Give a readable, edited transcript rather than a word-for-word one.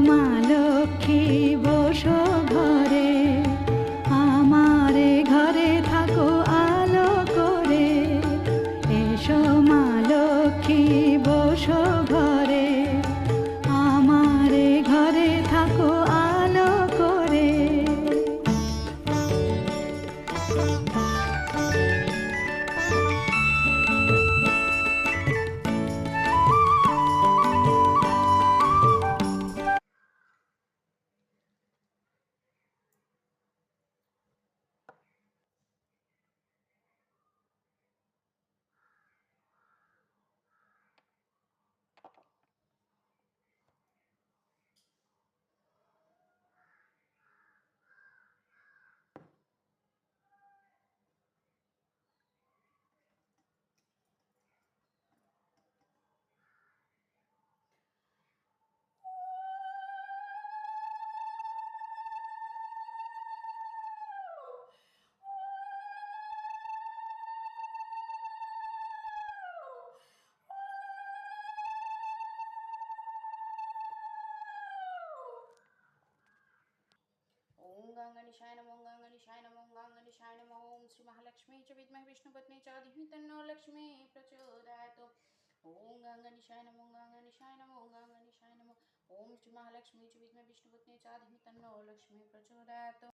মা লক্ষ্মী বসো ঘরে, আমারে ঘরে থাকো আলো করে। এসো মা লক্ষ্মী বসো ঘরে, আমারে ঘরে থাকো আলো করে। ओम गंगणेशाय नमः, ओम गंगणेशाय नमः, ओम गंगणेशाय नमः। ओम श्री महालक्ष्मी च विद्महे विष्णुपत्नी च धीमहि तन्नो लक्ष्मी प्रचोदयात्। ओम गंगणेशाय नमः, ओम गंगणेशाय नमः, ओम गंगणेशाय नमः। ओम श्री महालक्ष्मी च विद्महे विष्णुपत्नी च धीमहि तन्नो लक्ष्मी प्रचोदयात्।